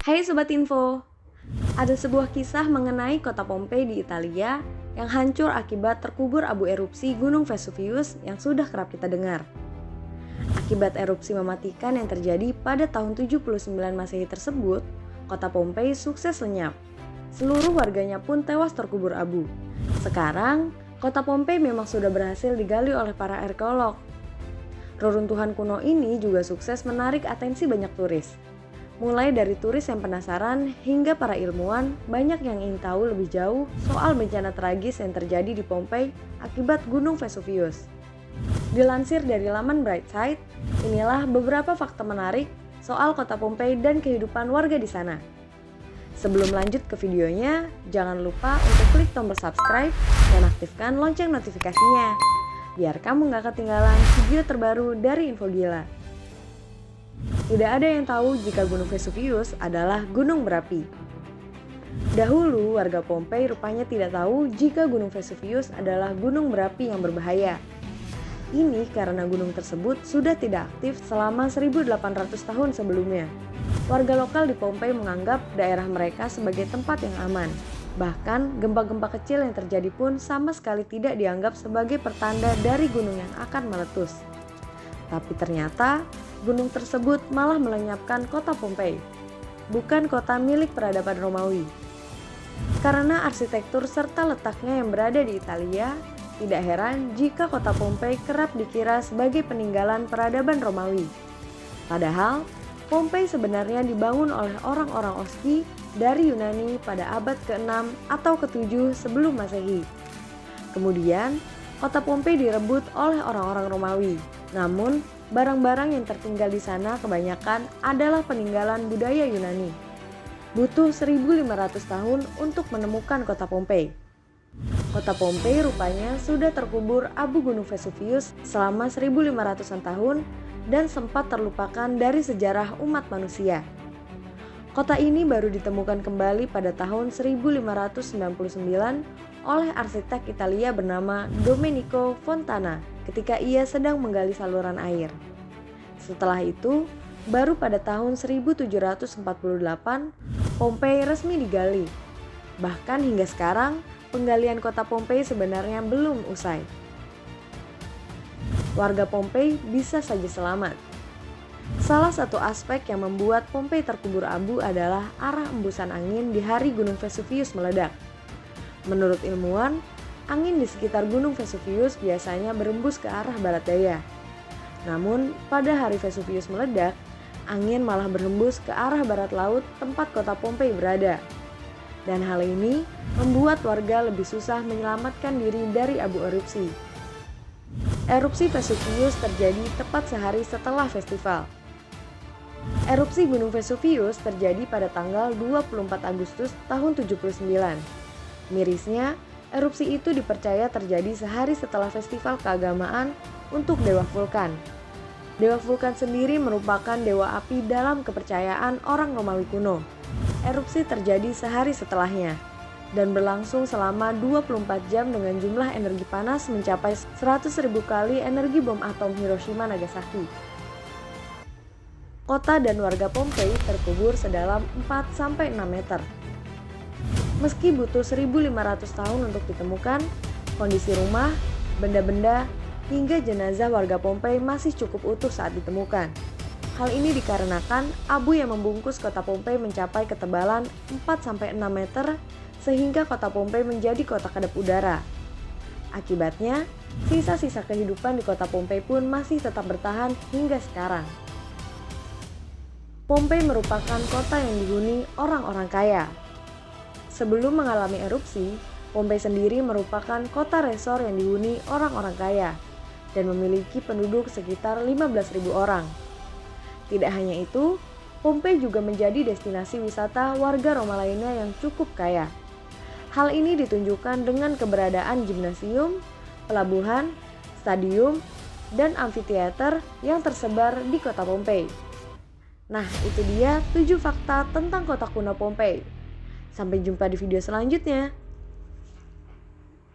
Hai Sobat Info, ada sebuah kisah mengenai kota Pompei di Italia yang hancur akibat terkubur abu erupsi Gunung Vesuvius yang sudah kerap kita dengar. Akibat erupsi mematikan yang terjadi pada tahun 79 Masehi tersebut, kota Pompei sukses lenyap. Seluruh warganya pun tewas terkubur abu. Sekarang, kota Pompei memang sudah berhasil digali oleh para arkeolog. Reruntuhan kuno ini juga sukses menarik atensi banyak turis. Mulai dari turis yang penasaran hingga para ilmuwan banyak yang ingin tahu lebih jauh soal bencana tragis yang terjadi di Pompei akibat Gunung Vesuvius. Dilansir dari laman Brightside, inilah beberapa fakta menarik soal kota Pompei dan kehidupan warga di sana. Sebelum lanjut ke videonya, jangan lupa untuk klik tombol subscribe dan aktifkan lonceng notifikasinya, biar kamu gak ketinggalan video terbaru dari Info Gila. Tidak ada yang tahu jika Gunung Vesuvius adalah gunung berapi. Dahulu, warga Pompei rupanya tidak tahu jika Gunung Vesuvius adalah gunung berapi yang berbahaya. Ini karena gunung tersebut sudah tidak aktif selama 1800 tahun sebelumnya. Warga lokal di Pompei menganggap daerah mereka sebagai tempat yang aman. Bahkan, gempa-gempa kecil yang terjadi pun sama sekali tidak dianggap sebagai pertanda dari gunung yang akan meletus. Tapi ternyata, gunung tersebut malah melenyapkan kota Pompei, bukan kota milik peradaban Romawi. Karena arsitektur serta letaknya yang berada di Italia, tidak heran jika kota Pompei kerap dikira sebagai peninggalan peradaban Romawi. Padahal, Pompei sebenarnya dibangun oleh orang-orang Oski dari Yunani pada abad ke-6 atau ke-7 sebelum Masehi. Kemudian, kota Pompei direbut oleh orang-orang Romawi. Namun, barang-barang yang tertinggal di sana kebanyakan adalah peninggalan budaya Yunani. Butuh 1500 tahun untuk menemukan kota Pompei. Kota Pompei rupanya sudah terkubur abu Gunung Vesuvius selama 1500-an tahun dan sempat terlupakan dari sejarah umat manusia. Kota ini baru ditemukan kembali pada tahun 1599 oleh arsitek Italia bernama Domenico Fontana ketika ia sedang menggali saluran air. Setelah itu, baru pada tahun 1748, Pompei resmi digali. Bahkan hingga sekarang, penggalian kota Pompei sebenarnya belum usai. Warga Pompei bisa saja selamat. Salah satu aspek yang membuat Pompei terkubur abu adalah arah embusan angin di hari Gunung Vesuvius meledak. Menurut ilmuwan, angin di sekitar Gunung Vesuvius biasanya berembus ke arah barat daya. Namun, pada hari Vesuvius meledak, angin malah berhembus ke arah barat laut tempat kota Pompei berada. Dan hal ini membuat warga lebih susah menyelamatkan diri dari abu erupsi. Erupsi Vesuvius terjadi tepat sehari setelah festival. Erupsi Gunung Vesuvius terjadi pada tanggal 24 Agustus tahun 79. Mirisnya, erupsi itu dipercaya terjadi sehari setelah festival keagamaan untuk Dewa Vulkan. Dewa Vulkan sendiri merupakan dewa api dalam kepercayaan orang Romawi kuno. Erupsi terjadi sehari setelahnya dan berlangsung selama 24 jam dengan jumlah energi panas mencapai 100.000 kali energi bom atom Hiroshima Nagasaki. Kota dan warga Pompei terkubur sedalam 4-6 meter. Meski butuh 1500 tahun untuk ditemukan, kondisi rumah, benda-benda, hingga jenazah warga Pompei masih cukup utuh saat ditemukan. Hal ini dikarenakan abu yang membungkus kota Pompei mencapai ketebalan 4-6 meter sehingga kota Pompei menjadi kota kedap udara. Akibatnya, sisa-sisa kehidupan di kota Pompei pun masih tetap bertahan hingga sekarang. Pompei merupakan kota yang dihuni orang-orang kaya. Sebelum mengalami erupsi, Pompei sendiri merupakan kota resor yang dihuni orang-orang kaya dan memiliki penduduk sekitar 15.000 orang. Tidak hanya itu, Pompei juga menjadi destinasi wisata warga Roma lainnya yang cukup kaya. Hal ini ditunjukkan dengan keberadaan gimnasium, pelabuhan, stadium, dan amfiteater yang tersebar di kota Pompei. Nah, itu dia 7 fakta tentang kota kuno Pompei. Sampai jumpa di video selanjutnya.